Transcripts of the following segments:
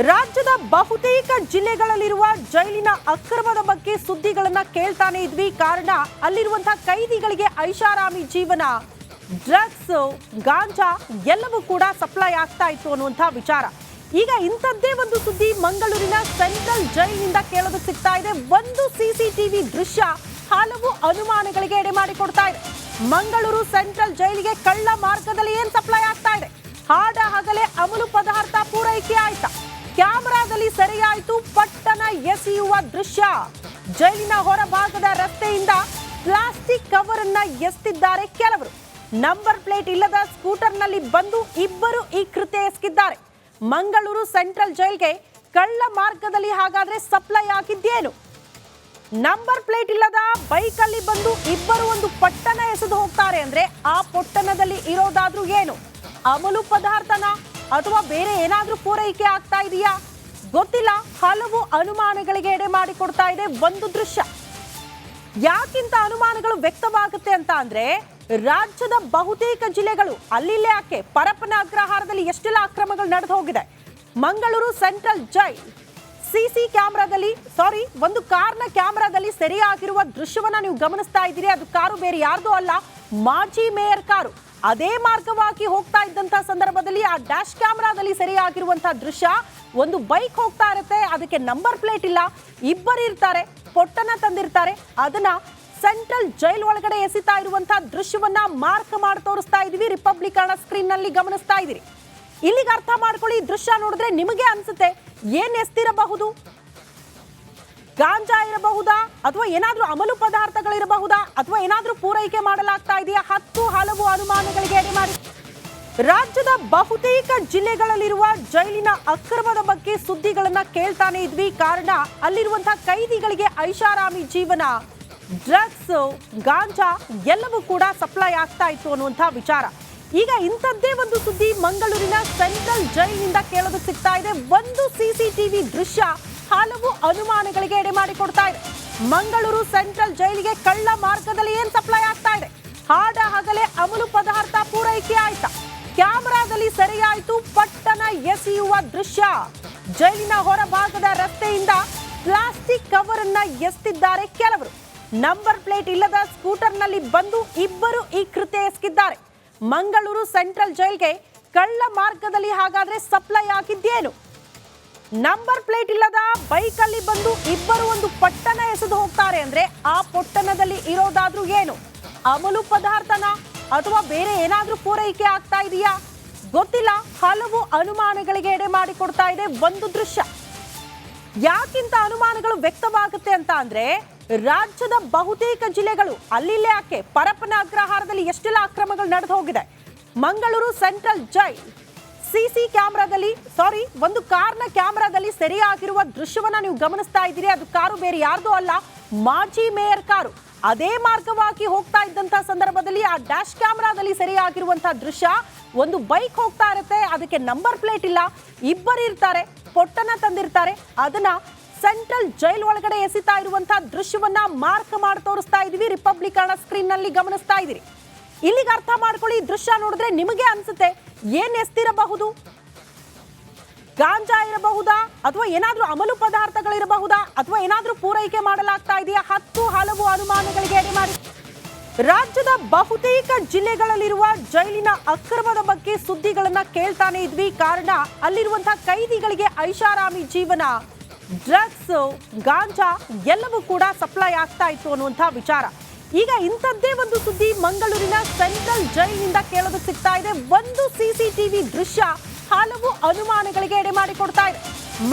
ರಾಜ್ಯದ ಬಹುತೇಕ ಜಿಲ್ಲೆಗಳಲ್ಲಿರುವ ಜೈಲಿನ ಅಕ್ರಮದ ಬಗ್ಗೆ ಸುದ್ದಿಗಳನ್ನ ಕೇಳ್ತಾನೆ ಇದ್ವಿ. ಕಾರಣ ಅಲ್ಲಿರುವಂತಹ ಕೈದಿಗಳಿಗೆ ಐಷಾರಾಮಿ ಜೀವನ, ಡ್ರಗ್ಸ್, ಗಾಂಜಾ ಎಲ್ಲವೂ ಕೂಡ ಸಪ್ಲೈ ಆಗ್ತಾ ಇತ್ತು ಅನ್ನುವಂತಹ ವಿಚಾರ. ಈಗ ಇಂಥದ್ದೇ ಒಂದು ಸುದ್ದಿ ಮಂಗಳೂರಿನ ಸೆಂಟ್ರಲ್ ಜೈಲಿನಿಂದ ಕೇಳೋದು ಸಿಗ್ತಾ ಇದೆ. ಒಂದು ಸಿಸಿಟಿವಿ ದೃಶ್ಯ ಹಲವು ಅನುಮಾನಗಳಿಗೆ ಎಡೆ ಮಾಡಿಕೊಡ್ತಾ ಇದೆ. ಮಂಗಳೂರು ಸೆಂಟ್ರಲ್ ಜೈಲಿಗೆ ಕಳ್ಳ ಮಾರ್ಗದಲ್ಲಿ ಏನ್ ಸಪ್ಲೈ ಆಗ್ತಾ ಇದೆ? ಹಾಡ ಹಗಲೇ ಅಮಲು ಪದಾರ್ಥ ಪೂರೈಕೆ ಆಯ್ತಾ? ಕ್ಯಾಮೆರಾದಲ್ಲಿ ಸೆರೆಯಾಯಿತು ಪಟ್ಟಣ ಎಸೆಯುವ ದೃಶ್ಯ. ಜೈಲಿನ ಹೊರಭಾಗದ ರಸ್ತೆಯಿಂದ ಪ್ಲಾಸ್ಟಿಕ್ ಕವರ್ ಅನ್ನ ಎಸೆದಿದ್ದಾರೆ ಕೆಲವರು. ನಂಬರ್ ಪ್ಲೇಟ್ ಇಲ್ಲದ ಸ್ಕೂಟರ್ನಲ್ಲಿ ಬಂದು ಇಬ್ಬರು ಈ ಕೃತ್ಯ ಎಸಗಿದ್ದಾರೆ. ಮಂಗಳೂರು ಸೆಂಟ್ರಲ್ ಜೈಲ್ಗೆ ಕಳ್ಳ ಮಾರ್ಗದಲ್ಲಿ ಹಾಗಾದ್ರೆ ಸಪ್ಲೈ ಆಗಿದ್ದೇನು? ನಂಬರ್ ಪ್ಲೇಟ್ ಇಲ್ಲದ ಬೈಕ್ ಅಲ್ಲಿ ಬಂದು ಇಬ್ಬರು ಒಂದು ಪಟ್ಟಣ ಎಸೆದು ಹೋಗ್ತಾರೆ ಅಂದ್ರೆ ಆ ಪೊಟ್ಟಣದಲ್ಲಿ ಇರೋದಾದ್ರೂ ಏನು? ಅಮಲು ಪದಾರ್ಥನ ಅಥವಾ ಬೇರೆ ಏನಾದ್ರೂ ಪೂರೈಕೆ ಆಗ್ತಾ ಇದೆಯಾ ಗೊತ್ತಿಲ್ಲ. ಹಲವು ಅನುಮಾನಗಳಿಗೆ ಎಡೆ ಮಾಡಿಕೊಡ್ತಾ ಇದೆ ಒಂದು ದೃಶ್ಯ. ಯಾಕಿಂತ ಅನುಮಾನಗಳು ವ್ಯಕ್ತವಾಗುತ್ತೆ ಅಂತ ಅಂದ್ರೆ ರಾಜ್ಯದ ಬಹುತೇಕ ಜಿಲ್ಲೆಗಳು ಅಲ್ಲಿಲ್ಲೇ ಯಾಕೆ ಪರಪ್ಪನ ಅಗ್ರಹಾರದಲ್ಲಿ ಎಷ್ಟೆಲ್ಲ ಅಕ್ರಮಗಳು ನಡೆದು ಹೋಗಿದೆ. ಮಂಗಳೂರು ಸೆಂಟ್ರಲ್ ಜೈಲ್ ಸಿಸಿ ಕ್ಯಾಮೆರಾದಲ್ಲಿ ಒಂದು ಕಾರ್ನ ಕ್ಯಾಮೆರಾದಲ್ಲಿ ಸೆರೆಯಾಗಿರುವ ದೃಶ್ಯವನ್ನ ನೀವು ಗಮನಿಸ್ತಾ ಇದ್ದೀರಿ. ಅದು ಕಾರು ಬೇರೆ ಯಾರ್ದು ಅಲ್ಲ, ಮಾಜಿ ಮೇಯರ್ ಕಾರು. ಅದೇ ಮಾರ್ಗವಾಗಿ ಹೋಗ್ತಾ ಇದ್ದಂತಹ ಸಂದರ್ಭದಲ್ಲಿ ಆ ಡ್ಯಾಶ್ ಕ್ಯಾಮೆರಾದಲ್ಲಿ ಸೆರೆಯಾಗಿರುವಂತಹ ದೃಶ್ಯ. ಒಂದು ಬೈಕ್ ಹೋಗ್ತಾ ಇರುತ್ತೆ, ಅದಕ್ಕೆ ನಂಬರ್ ಪ್ಲೇಟ್ ಇಲ್ಲ, ಇಬ್ಬರು ಇರ್ತಾರೆ, ಪೊಟ್ಟನ ತಂದಿರ್ತಾರೆ. ಅದನ್ನ ಸೆಂಟ್ರಲ್ ಜೈಲ್ ಒಳಗಡೆ ಎಸಿತಾ ಇರುವಂತಹ ದೃಶ್ಯವನ್ನ ಮಾರ್ಕ್ ಮಾಡಿ ತೋರಿಸ್ತಾ ಇದೀವಿ. ರಿಪಬ್ಲಿಕ್ ಸ್ಕ್ರೀನ್ ನಲ್ಲಿ ಗಮನಿಸ್ತಾ ಇದ್ದೀರಿ. ಇಲ್ಲಿಗೆ ಅರ್ಥ ಮಾಡ್ಕೊಳ್ಳಿ. ಈ ದೃಶ್ಯ ನೋಡಿದ್ರೆ ನಿಮಗೆ ಅನ್ಸುತ್ತೆ ಏನ್ ಎಸ್ತಿರಬಹುದು? ಗಾಂಜಾ ಇರಬಹುದಾ, ಅಥವಾ ಏನಾದ್ರೂ ಅಮಲು ಪದಾರ್ಥಗಳಿರಬಹುದಾ, ಅಥವಾ ಏನಾದ್ರೂ ಪೂರೈಕೆ ಮಾಡಲಾಗ್ತಾ ಇದೆಯಾ? ಹಲವು ಅನುಮಾನಗಳಿಗೆ ಎಡೆ ಮಾಡಿ. ರಾಜ್ಯದ ಬಹುತೇಕ ಜಿಲ್ಲೆಗಳಲ್ಲಿರುವ ಜೈಲಿನ ಅಕ್ರಮದ ಬಗ್ಗೆ ಸುದ್ದಿಗಳನ್ನ ಕೇಳ್ತಾನೆ ಇದ್ವಿ. ಕಾರಣ ಅಲ್ಲಿರುವಂತಹ ಕೈದಿಗಳಿಗೆ ಐಷಾರಾಮಿ ಜೀವನ, ಡ್ರಗ್ಸ್, ಗಾಂಜಾ ಎಲ್ಲವೂ ಕೂಡ ಸಪ್ಲೈ ಆಗ್ತಾ ಇತ್ತು ಅನ್ನುವಂತಹ ವಿಚಾರ. ಈಗ ಇಂಥದ್ದೇ ಒಂದು ಸುದ್ದಿ ಮಂಗಳೂರಿನ ಸೆಂಟ್ರಲ್ ಜೈಲಿನಿಂದ ಕೇಳೋದು ಸಿಗ್ತಾ ಇದೆ. ಒಂದು ಸಿಸಿಟಿವಿ ದೃಶ್ಯ ಹಲವು ಅನುಮಾನಗಳಿಗೆ ಎಡೆ ಮಾಡಿಕೊಡ್ತಾ ಇದೆ. ಮಂಗಳೂರು ಸೆಂಟ್ರಲ್ ಜೈಲಿಗೆ ಕಳ್ಳ ಮಾರ್ಗದಲ್ಲಿ ಏನ್ ಸಪ್ಲೈ ಆಗ್ತಾ ಇದೆ? ಹಾಡ ಹಗಲೇ ಅಮಲು ಪದಾರ್ಥ ಪೂರೈಕೆ ಆಯ್ತಾ? ಕ್ಯಾಮೆರಾದಲ್ಲಿ ಸೆರೆಯಾಯಿತು ಪಟ್ಟಣ ಎಸೆಯುವ ದೃಶ್ಯ. ಜೈಲಿನ ಹೊರಭಾಗದ ರಸ್ತೆಯಿಂದ ಪ್ಲಾಸ್ಟಿಕ್ ಕವರ್ ಅನ್ನ ಎಸೆದಿದ್ದಾರೆ ಕೆಲವರು. ನಂಬರ್ ಪ್ಲೇಟ್ ಇಲ್ಲದ ಸ್ಕೂಟರ್ನಲ್ಲಿ ಬಂದು ಇಬ್ಬರು ಈ ಕೃತ್ಯ ಎಸಗಿದ್ದಾರೆ. ಮಂಗಳೂರು ಸೆಂಟ್ರಲ್ ಜೈಲ್ಗೆ ಕಳ್ಳ ಮಾರ್ಗದಲ್ಲಿ ಹಾಗಾದ್ರೆ ಸಪ್ಲೈ ಆಗಿದ್ದೇನು? ನಂಬರ್ ಪ್ಲೇಟ್ ಇಲ್ಲದ ಬೈಕ್ ಅಲ್ಲಿ ಬಂದು ಇಬ್ಬರು ಒಂದು ಪಟ್ಟಣ ಎಸೆದು ಹೋಗ್ತಾರೆ ಅಂದ್ರೆ ಆ ಪೊಟ್ಟಣದಲ್ಲಿ ಇರೋದಾದ್ರೂ ಏನು? ಅಮಲು ಪದಾರ್ಥನ ಅಥವಾ ಬೇರೆ ಏನಾದ್ರೂ ಪೂರೈಕೆ ಆಗ್ತಾ ಇದೆಯಾ ಗೊತ್ತಿಲ್ಲ. ಹಲವು ಅನುಮಾನಗಳಿಗೆ ಎಡೆ ಮಾಡಿಕೊಡ್ತಾ ಇದೆ ಒಂದು ದೃಶ್ಯ. ಯಾಕಿಂತ ಅನುಮಾನಗಳು ವ್ಯಕ್ತವಾಗುತ್ತೆ ಅಂತ ಅಂದ್ರೆ ರಾಜ್ಯದ ಬಹುತೇಕ ಜಿಲ್ಲೆಗಳು ಅಲ್ಲಿಲ್ಲೇ ಯಾಕೆ ಪರಪ್ಪನ ಅಗ್ರಹಾರದಲ್ಲಿ ಎಷ್ಟೆಲ್ಲ ಅಕ್ರಮಗಳು ನಡೆದು ಹೋಗಿದೆ. ಮಂಗಳೂರು ಸೆಂಟ್ರಲ್ ಜೈಲ್ ಸಿಸಿ ಕ್ಯಾಮೆರಾದಲ್ಲಿ ಒಂದು ಕಾರ್ನ ಕ್ಯಾಮೆರಾದಲ್ಲಿ ಸೆರೆಯಾಗಿರುವ ದೃಶ್ಯವನ್ನ ನೀವು ಗಮನಿಸ್ತಾ ಇದ್ದೀರಿ. ಅದು ಕಾರು ಬೇರೆ ಯಾರ್ದು ಅಲ್ಲ, ಮಾಜಿ ಮೇಯರ್ ಕಾರು. ಅದೇ ಮಾರ್ಗವಾಗಿ ಹೋಗ್ತಾ ಇದ್ದಂತಹ ಸಂದರ್ಭದಲ್ಲಿ ಆ ಡ್ಯಾಶ್ ಕ್ಯಾಮೆರಾದಲ್ಲಿ ಸೆರೆಯಾಗಿರುವಂತಹ ದೃಶ್ಯ. ಒಂದು ಬೈಕ್ ಹೋಗ್ತಾ ಇರುತ್ತೆ, ಅದಕ್ಕೆ ನಂಬರ್ ಪ್ಲೇಟ್ ಇಲ್ಲ, ಇಬ್ಬರು ಇರ್ತಾರೆ, ಪೊಟ್ಟನ ತಂದಿರ್ತಾರೆ. ಅದನ್ನ ಸೆಂಟ್ರಲ್ ಜೈಲ್ ಒಳಗಡೆ ಎಸಿತಾ ಇರುವಂತಹ ದೃಶ್ಯವನ್ನ ಮಾರ್ಕ್ ಮಾಡಿ ತೋರಿಸ್ತಾ ಇದೀವಿ. ರಿಪಬ್ಲಿಕ್ ಸ್ಕ್ರೀನ್ ನಲ್ಲಿ ಗಮನಿಸ್ತಾ ಇದ್ದೀರಿ. ಇಲ್ಲಿಗೆ ಅರ್ಥ ಮಾಡ್ಕೊಳ್ಳಿ. ಈ ದೃಶ್ಯ ನೋಡಿದ್ರೆ ನಿಮಗೆ ಅನ್ಸುತ್ತೆ ಏನ್ ಎಸ್ತಿರಬಹುದು? ಗಾಂಜಾ ಇರಬಹುದಾ, ಅಥವಾ ಏನಾದ್ರೂ ಅಮಲು ಪದಾರ್ಥಗಳಿರಬಹುದಾ, ಅಥವಾ ಏನಾದ್ರೂ ಪೂರೈಕೆ ಮಾಡಲಾಗ್ತಾ ಇದೆಯಾ? ಹಲವು ಅನುಮಾನಗಳಿಗೆ ಎಡೆ ಮಾಡಿ. ರಾಜ್ಯದ ಬಹುತೇಕ ಜಿಲ್ಲೆಗಳಲ್ಲಿರುವ ಜೈಲಿನ ಅಕ್ರಮದ ಬಗ್ಗೆ ಸುದ್ದಿಗಳನ್ನ ಕೇಳ್ತಾನೆ ಇದ್ವಿ. ಕಾರಣ ಅಲ್ಲಿರುವಂತಹ ಕೈದಿಗಳಿಗೆ ಐಷಾರಾಮಿ ಜೀವನ, ಡ್ರಗ್ಸ್, ಗಾಂಜಾ ಎಲ್ಲವೂ ಕೂಡ ಸಪ್ಲೈ ಆಗ್ತಾ ಇತ್ತು ಅನ್ನುವಂತಹ ವಿಚಾರ. ಈಗ ಇಂಥದ್ದೇ ಒಂದು ಸುದ್ದಿ ಮಂಗಳೂರಿನ ಸೆಂಟ್ರಲ್ ಜೈಲಿನಿಂದ ಕೇಳೋದು ಸಿಗ್ತಾ ಇದೆ. ಒಂದು ಸಿಸಿಟಿವಿ ದೃಶ್ಯ ಹಲವು ಅನುಮಾನಗಳಿಗೆ ಎಡೆ ಮಾಡಿಕೊಡ್ತಾ ಇದೆ.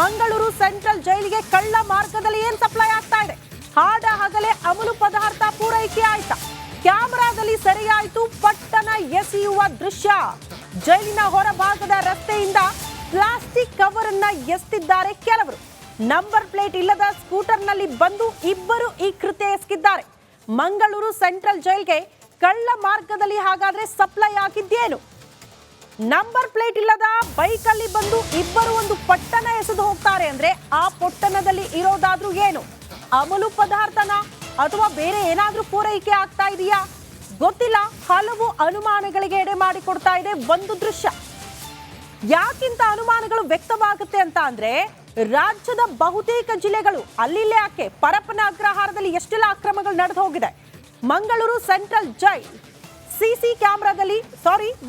ಮಂಗಳೂರು ಸೆಂಟ್ರಲ್ ಜೈಲಿಗೆ ಕಳ್ಳ ಮಾರ್ಗದಲ್ಲಿ ಏನ್ ಸಪ್ಲೈ ಆಗ್ತಾ ಇದೆ? ಹಾಡ ಹಗಲೇ ಅಮಲು ಪದಾರ್ಥ ಪೂರೈಕೆ ಆಯ್ತಾ? ಕ್ಯಾಮೆರಾದಲ್ಲಿ ಸೆರೆಯಾಯಿತು ಪಟ್ಟಣ ಎಸೆಯುವ ದೃಶ್ಯ. ಜೈಲಿನ ಹೊರಭಾಗದ ರಸ್ತೆಯಿಂದ ಪ್ಲಾಸ್ಟಿಕ್ ಕವರ್ ಅನ್ನ ಎಸೆದಿದ್ದಾರೆ ಕೆಲವರು. ನಂಬರ್ ಪ್ಲೇಟ್ ಇಲ್ಲದ ಸ್ಕೂಟರ್ನಲ್ಲಿ ಬಂದು ಇಬ್ಬರು ಈ ಕೃತ್ಯ ಎಸಗಿದ್ದಾರೆ. ಮಂಗಳೂರು ಸೆಂಟ್ರಲ್ ಜೈಲ್ಗೆ ಕಳ್ಳ ಮಾರ್ಗದಲ್ಲಿ ಹಾಗಾದ್ರೆ ಸಪ್ಲೈ ಆಗಿದ್ದೇನು? ನಂಬರ್ ಪ್ಲೇಟ್ ಇಲ್ಲದ ಬೈಕ್ ಅಲ್ಲಿ ಬಂದು ಇಬ್ಬರು ಒಂದು ಪಟ್ಟಣ ಎಸೆದು ಹೋಗ್ತಾರೆ ಅಂದ್ರೆ ಆ ಪೊಟ್ಟಣದಲ್ಲಿ ಇರೋದಾದ್ರೂ ಏನು? ಅಮಲು ಪದಾರ್ಥನ ಅಥವಾ ಬೇರೆ ಏನಾದ್ರೂ ಪೂರೈಕೆ ಆಗ್ತಾ ಇದೆಯಾ ಗೊತ್ತಿಲ್ಲ. ಹಲವು ಅನುಮಾನಗಳಿಗೆ ಎಡೆ ಮಾಡಿಕೊಡ್ತಾ ಇದೆ ಒಂದು ದೃಶ್ಯ. ಯಾಕಿಂತ ಅನುಮಾನಗಳು ವ್ಯಕ್ತವಾಗುತ್ತೆ ಅಂತ ಅಂದ್ರೆ ರಾಜ್ಯದ ಬಹುತೇಕ ಜಿಲ್ಲೆಗಳು ಅಲ್ಲಿಲ್ಲೇ ಯಾಕೆ ಪರಪ್ಪನ ಅಗ್ರಹಾರದಲ್ಲಿ ಎಷ್ಟೆಲ್ಲ ಅಕ್ರಮಗಳು ನಡೆದು ಹೋಗಿದೆ. ಮಂಗಳೂರು ಸೆಂಟ್ರಲ್ ಜೈಲ್ ಸಿಸಿ ಕ್ಯಾಮೆರಾದಲ್ಲಿ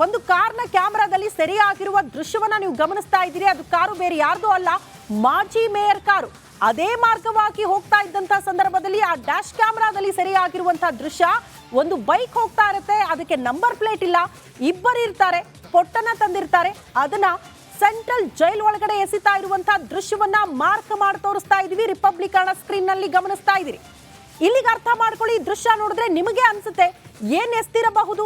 ಒಂದು ಕಾರ್ನ ಕ್ಯಾಮೆರಾದಲ್ಲಿ ಸೆರೆಯಾಗಿರುವ ದೃಶ್ಯವನ್ನ ನೀವು ಗಮನಿಸ್ತಾ ಇದ್ದೀರಿ. ಅದು ಕಾರು ಬೇರೆ ಯಾರ್ದು ಅಲ್ಲ, ಮಾಜಿ ಮೇಯರ್ ಕಾರು. ಅದೇ ಮಾರ್ಗವಾಗಿ ಹೋಗ್ತಾ ಇದ್ದಂತ ಸಂದರ್ಭದಲ್ಲಿ ಆ ಡ್ಯಾಶ್ ಕ್ಯಾಮೆರಾದಲ್ಲಿ ಸೆರೆಯಾಗಿರುವಂತಹ ದೃಶ್ಯ. ಒಂದು ಬೈಕ್ ಹೋಗ್ತಾ ಇರುತ್ತೆ, ಅದಕ್ಕೆ ನಂಬರ್ ಪ್ಲೇಟ್ ಇಲ್ಲ, ಇಬ್ಬರು ಇರ್ತಾರೆ, ಪೊಟ್ಟನ ತಂದಿರ್ತಾರೆ. ಅದನ್ನ ಸೆಂಟ್ರಲ್ ಜೈಲ್ ಒಳಗಡೆ ಎಸಿತಾ ಇರುವಂತಹ ದೃಶ್ಯವನ್ನ ಮಾರ್ಕ್ ಮಾಡಿ ತೋರಿಸ್ತಾ ಇದೀವಿ. ರಿಪಬ್ಲಿಕನ್ ಸ್ಕ್ರೀನ್ ನಲ್ಲಿ ಗಮನಿಸ್ತಾ ಇದ್ದೀರಿ. ಇಲ್ಲಿಗೆ ಅರ್ಥ ಮಾಡ್ಕೊಳ್ಳಿ, ಈ ದೃಶ್ಯ ನೋಡಿದ್ರೆ ನಿಮಗೆ ಅನ್ಸುತ್ತೆ ಏನ್ ಎಸ್ತಿರಬಹುದು,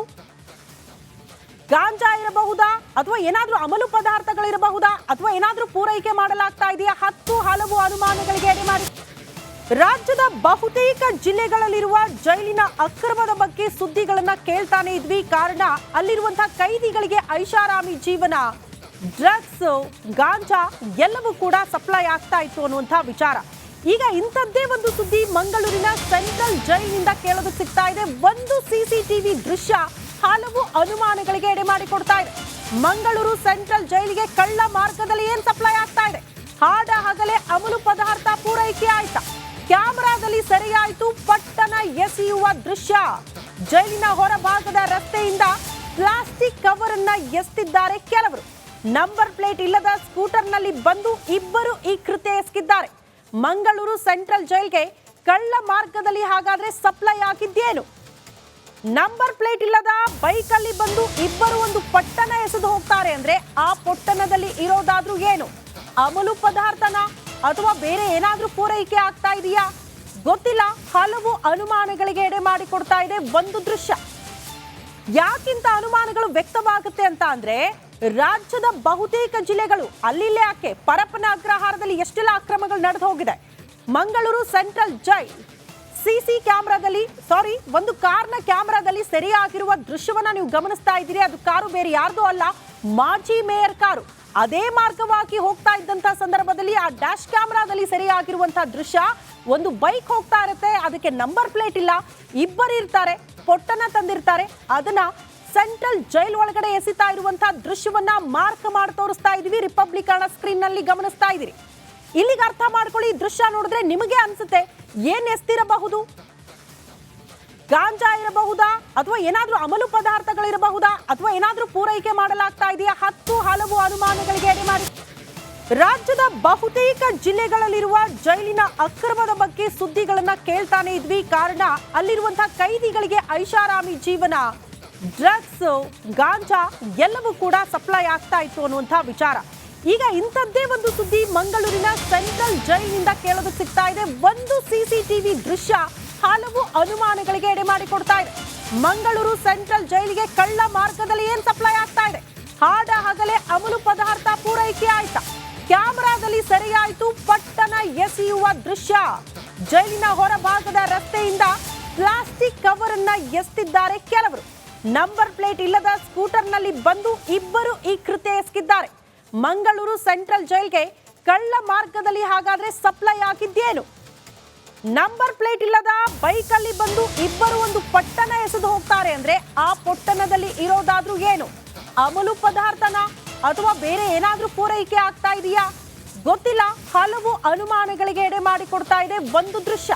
ಗಾಂಜಾ ಇರಬಹುದಾ, ಅಥವಾ ಏನಾದ್ರೂ ಅಮಲು ಪದಾರ್ಥಗಳಿರಬಹುದಾ, ಅಥವಾ ಏನಾದ್ರೂ ಪೂರೈಕೆ ಮಾಡಲಾಗ್ತಾ ಇದೆಯಾ? 10 ಹಲವು ಅನುಮಾನಗಳಿಗೆ ಎಡೆ ಮಾಡಿ ರಾಜ್ಯದ ಬಹುತೇಕ ಜಿಲ್ಲೆಗಳಲ್ಲಿರುವ ಜೈಲಿನ ಅಕ್ರಮದ ಬಗ್ಗೆ ಸುದ್ದಿಗಳನ್ನ ಕೇಳ್ತಾನೆ ಇದ್ವಿ. ಕಾರಣ ಅಲ್ಲಿರುವಂತಹ ಕೈದಿಗಳಿಗೆ ಐಷಾರಾಮಿ ಜೀವನ, ಡ್ರಗ್ಸ್, ಗಾಂಜಾ ಎಲ್ಲವೂ ಕೂಡ ಸಪ್ಲೈ ಆಗ್ತಾ ಇತ್ತು ಅನ್ನುವಂಥ ವಿಚಾರ. ಈಗ ಇಂಥದ್ದೇ ಒಂದು ಸುದ್ದಿ ಮಂಗಳೂರಿನ ಸೆಂಟ್ರಲ್ ಜೈಲಿನಿಂದ ಕೇಳೋದು ಸಿಗ್ತಾ ಇದೆ. ಒಂದು ಸಿಸಿಟಿವಿ ದೃಶ್ಯ ಹಲವು ಅನುಮಾನಗಳಿಗೆ ಎಡೆ ಮಾಡಿಕೊಡ್ತಾ ಇದೆ. ಮಂಗಳೂರು ಸೆಂಟ್ರಲ್ ಜೈಲಿಗೆ ಕಳ್ಳ ಮಾರ್ಗದಲ್ಲಿ ಏನ್ ಸಪ್ಲೈ ಆಗ್ತಾ ಇದೆ? ಹಾಡ ಹಗಲೇ ಅಮಲು ಪದಾರ್ಥ ಪೂರೈಕೆ ಆಯ್ತಾ? ಕ್ಯಾಮೆರಾದಲ್ಲಿ ಸೆರೆಯಾಯಿತು ಪಟ್ಟಣ ಎಸೆಯುವ ದೃಶ್ಯ. ಜೈಲಿನ ಹೊರಭಾಗದ ರಸ್ತೆಯಿಂದ ಪ್ಲಾಸ್ಟಿಕ್ ಕವರ್ ಅನ್ನ ಎಸ್ತಿದ್ದಾರೆ ಕೆಲವರು. ನಂಬರ್ ಪ್ಲೇಟ್ ಇಲ್ಲದ ಸ್ಕೂಟರ್ನಲ್ಲಿ ಬಂದು ಇಬ್ಬರು ಈ ಕೃತ್ಯ ಎಸಗಿದ್ದಾರೆ. ಮಂಗಳೂರು ಸೆಂಟ್ರಲ್ ಜೈಲ್ಗೆ ಕಳ್ಳ ಮಾರ್ಗದಲ್ಲಿ ಹಾಗಾದ್ರೆ ಸಪ್ಲೈ ಆಗಿದ್ದೇನು? ನಂಬರ್ ಪ್ಲೇಟ್ ಇಲ್ಲದ ಬೈಕ್ ಅಲ್ಲಿ ಬಂದು ಇಬ್ಬರು ಒಂದು ಪಟ್ಟಣ ಎಸೆದು ಹೋಗ್ತಾರೆ ಅಂದ್ರೆ ಆ ಪೊಟ್ಟಣದಲ್ಲಿ ಇರೋದಾದ್ರೂ ಏನು? ಅಮಲು ಪದಾರ್ಥನ ಅಥವಾ ಬೇರೆ ಏನಾದ್ರೂ ಪೂರೈಕೆ ಆಗ್ತಾ ಇದೆಯಾ ಗೊತ್ತಿಲ್ಲ. ಹಲವು ಅನುಮಾನಗಳಿಗೆ ಎಡೆ ಮಾಡಿಕೊಡ್ತಾ ಇದೆ ಒಂದು ದೃಶ್ಯ. ಯಾಕಿಂತ ಅನುಮಾನಗಳು ವ್ಯಕ್ತವಾಗುತ್ತೆ ಅಂತ ಅಂದ್ರೆ ರಾಜ್ಯದ ಬಹುತೇಕ ಜಿಲ್ಲೆಗಳು ಅಲ್ಲಿಲ್ಲೇ ಯಾಕೆ ಪರಪ್ಪನ ಅಗ್ರಹಾರದಲ್ಲಿ ಎಷ್ಟೆಲ್ಲ ಅಕ್ರಮಗಳು ನಡೆದು ಹೋಗಿದೆ. ಮಂಗಳೂರು ಸೆಂಟ್ರಲ್ ಜೈಲ್ ಸಿಸಿ ಕ್ಯಾಮೆರಾದಲ್ಲಿ ಒಂದು ಕಾರ್ನ ಕ್ಯಾಮೆರಾದಲ್ಲಿ ಸೆರೆಯಾಗಿರುವ ದೃಶ್ಯವನ್ನ ನೀವು ಗಮನಿಸ್ತಾ ಇದ್ದೀರಿ. ಅದು ಕಾರು ಬೇರೆ ಯಾರ್ದು ಅಲ್ಲ, ಮಾಜಿ ಮೇಯರ್ ಕಾರು. ಅದೇ ಮಾರ್ಗವಾಗಿ ಹೋಗ್ತಾ ಇದ್ದಂತಹ ಸಂದರ್ಭದಲ್ಲಿ ಆ ಡ್ಯಾಶ್ ಕ್ಯಾಮೆರಾದಲ್ಲಿ ಸೆರೆಯಾಗಿರುವಂತಹ ದೃಶ್ಯ. ಒಂದು ಬೈಕ್ ಹೋಗ್ತಾ ಇರುತ್ತೆ, ಅದಕ್ಕೆ ನಂಬರ್ ಪ್ಲೇಟ್ ಇಲ್ಲ, ಇಬ್ಬರು ಇರ್ತಾರೆ, ಪೊಟ್ಟನ ತಂದಿರ್ತಾರೆ. ಅದನ್ನ ಸೆಂಟ್ರಲ್ ಜೈಲ್ ಒಳಗಡೆ ಎಸಿತಾ ಇರುವಂತಹ ದೃಶ್ಯವನ್ನ ಮಾರ್ಕ್ ಮಾಡಿ ತೋರಿಸ್ತಾ ಇದೀವಿ. ರಿಪಬ್ಲಿಕನ್ ಸ್ಕ್ರೀನ್ ನಲ್ಲಿ ಗಮನಿಸ್ತಾ ಇದ್ದೀರಿ. ಇಲ್ಲಿಗೆ ಅರ್ಥ ಮಾಡ್ಕೊಳ್ಳಿ, ಈ ದೃಶ್ಯ ನೋಡಿದ್ರೆ ನಿಮಗೆ ಅನ್ಸುತ್ತೆ ಏನ್ ಎಸ್ತಿರಬಹುದು, ಗಾಂಜಾ ಇರಬಹುದಾ, ಅಥವಾ ಏನಾದ್ರೂ ಅಮಲು ಪದಾರ್ಥಗಳಿರಬಹುದಾ, ಅಥವಾ ಏನಾದ್ರೂ ಪೂರೈಕೆ ಮಾಡಲಾಗ್ತಾ ಇದೆಯಾ? 10 ಹಲವು ಅನುಮಾನಗಳಿಗೆ ಎಡೆ ಮಾಡಿ ರಾಜ್ಯದ ಬಹುತೇಕ ಜಿಲ್ಲೆಗಳಲ್ಲಿರುವ ಜೈಲಿನ ಅಕ್ರಮದ ಬಗ್ಗೆ ಸುದ್ದಿಗಳನ್ನ ಕೇಳ್ತಾನೆ ಇದ್ವಿ. ಕಾರಣ ಅಲ್ಲಿರುವಂತಹ ಕೈದಿಗಳಿಗೆ ಐಷಾರಾಮಿ ಜೀವನ, ಡ್ರಗ್ಸ್, ಗಾಂಜಾ ಎಲ್ಲವೂ ಕೂಡ ಸಪ್ಲೈ ಆಗ್ತಾ ಇತ್ತು ಅನ್ನುವಂಥ ವಿಚಾರ. ಈಗ ಇಂಥದ್ದೇ ಒಂದು ಸುದ್ದಿ ಮಂಗಳೂರಿನ ಸೆಂಟ್ರಲ್ ಜೈಲಿನಿಂದ ಕೇಳೋದು ಸಿಗ್ತಾ ಇದೆ. ಒಂದು ಸಿಸಿಟಿವಿ ದೃಶ್ಯ ಹಲವು ಅನುಮಾನಗಳಿಗೆ ಎಡೆ ಮಾಡಿಕೊಡ್ತಾ ಇದೆ. ಮಂಗಳೂರು ಸೆಂಟ್ರಲ್ ಜೈಲಿಗೆ ಕಳ್ಳ ಮಾರ್ಗದಲ್ಲಿ ಏನ್ ಸಪ್ಲೈ ಆಗ್ತಾ ಇದೆ? ಹಾಡ ಹಗಲೇ ಅಮಲು ಪದಾರ್ಥ ಪೂರೈಕೆ ಆಯ್ತಾ? ಕ್ಯಾಮೆರಾದಲ್ಲಿ ಸೆರೆಯಾಯಿತು ಪಟ್ಟಣ ಎಸೆಯುವ ದೃಶ್ಯ. ಜೈಲಿನ ಹೊರಭಾಗದ ರಸ್ತೆಯಿಂದ ಪ್ಲಾಸ್ಟಿಕ್ ಕವರ್ ಅನ್ನ ಎಸ್ತಿದ್ದಾರೆ ಕೆಲವರು. ನಂಬರ್ ಪ್ಲೇಟ್ ಇಲ್ಲದ ಸ್ಕೂಟರ್ನಲ್ಲಿ ಬಂದು ಇಬ್ಬರು ಈ ಕೃತ್ಯ ಎಸಗಿದ್ದಾರೆ. ಮಂಗಳೂರು ಸೆಂಟ್ರಲ್ ಜೈಲ್ಗೆ ಕಳ್ಳ ಮಾರ್ಗದಲ್ಲಿ ಹಾಗಾದ್ರೆ ಸಪ್ಲೈ ಆಗಿದ್ದೇನು? ನಂಬರ್ ಪ್ಲೇಟ್ ಇಲ್ಲದ ಬೈಕ್ ಅಲ್ಲಿ ಬಂದು ಇಬ್ಬರು ಒಂದು ಪಟ್ಟಣ ಎಸೆದು ಹೋಗ್ತಾರೆ ಅಂದ್ರೆ ಆ ಪೊಟ್ಟಣದಲ್ಲಿ ಇರೋದಾದ್ರೂ ಏನು? ಅಮಲು ಪದಾರ್ಥನ ಅಥವಾ ಬೇರೆ ಏನಾದ್ರೂ ಪೂರೈಕೆ ಆಗ್ತಾ ಇದೆಯಾ ಗೊತ್ತಿಲ್ಲ. ಹಲವು ಅನುಮಾನಗಳಿಗೆ ಎಡೆ ಮಾಡಿಕೊಡ್ತಾ ಇದೆ ಒಂದು ದೃಶ್ಯ.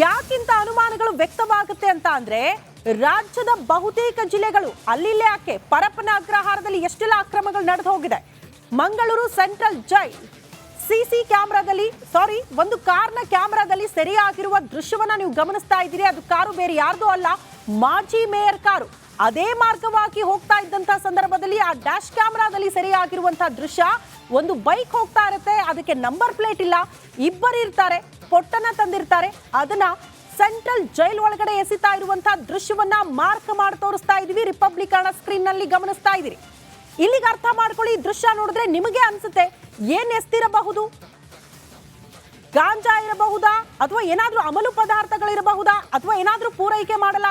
ಯಾಕಿಂತ ಅನುಮಾನಗಳು ವ್ಯಕ್ತವಾಗುತ್ತೆ ಅಂತ ಅಂದ್ರೆ ರಾಜ್ಯದ ಬಹುತೇಕ ಜಿಲ್ಲೆಗಳು ಅಲ್ಲಿಲ್ಲೇ ಯಾಕೆ ಪರಪ್ಪನ ಅಗ್ರಹಾರದಲ್ಲಿ ಎಷ್ಟೆಲ್ಲ ಅಕ್ರಮಗಳು ನಡೆದು ಹೋಗಿದೆ. ಮಂಗಳೂರು ಸೆಂಟ್ರಲ್ ಜೈಲ್ ಸಿಸಿ ಕ್ಯಾಮೆರಾದಲ್ಲಿ ಒಂದು ಕಾರ್ನ ಕ್ಯಾಮೆರಾದಲ್ಲಿ ಸೆರೆಯಾಗಿರುವ ದೃಶ್ಯವನ್ನ ನೀವು ಗಮನಿಸ್ತಾ ಇದ್ದೀರಿ. ಅದು ಕಾರು ಬೇರೆ ಯಾರ್ದು ಅಲ್ಲ, ಮಾಜಿ ಮೇಯರ್ ಕಾರು. ಅದೇ ಮಾರ್ಗವಾಗಿ ಹೋಗ್ತಾ ಇದ್ದಂತಹ ಸಂದರ್ಭದಲ್ಲಿ ಆ ಡ್ಯಾಶ್ ಕ್ಯಾಮೆರಾದಲ್ಲಿ ಸೆರೆಯಾಗಿರುವಂತಹ ದೃಶ್ಯ. ಒಂದು ಬೈಕ್ ಹೋಗ್ತಾ ಇರುತ್ತೆ, ಅದಕ್ಕೆ ನಂಬರ್ ಪ್ಲೇಟ್ ಇಲ್ಲ, ಇಬ್ಬರು ಇರ್ತಾರೆ, ಪೊಟ್ಟನ ತಂದಿರ್ತಾರೆ. ಅದನ್ನ ಸೆಂಟ್ರಲ್ ಜೈಲ್ ಒಳಗಡೆ ಎಸಿತಾ ಇರುವಂತಹ ದೃಶ್ಯವನ್ನ ಮಾರ್ಕ್ ಮಾಡಿ ತೋರಿಸ್ತಾ ಇದೀವಿ. ರಿಪಬ್ಲಿಕನ್ ಸ್ಕ್ರೀನ್ ನಲ್ಲಿ ಗಮನಿಸ್ತಾ ಇದ್ದೀರಿ. ಇಲ್ಲಿಗೆ ಅರ್ಥ ಮಾಡ್ಕೊಳ್ಳಿ, ಈ ದೃಶ್ಯ ನೋಡಿದ್ರೆ ನಿಮಗೆ ಅನ್ಸುತ್ತೆ ಏನ್ ಎಸ್ತಿರಬಹುದು, ಗಾಂಜಾ ಇರಬಹುದಾ, ಅಥವಾ ಏನಾದ್ರೂ ಅಮಲು ಪದಾರ್ಥಗಳಿರಬಹುದಾ, ಅಥವಾ ಏನಾದ್ರೂ ಪೂರೈಕೆ ಮಾಡಲಾಗ್ತಾ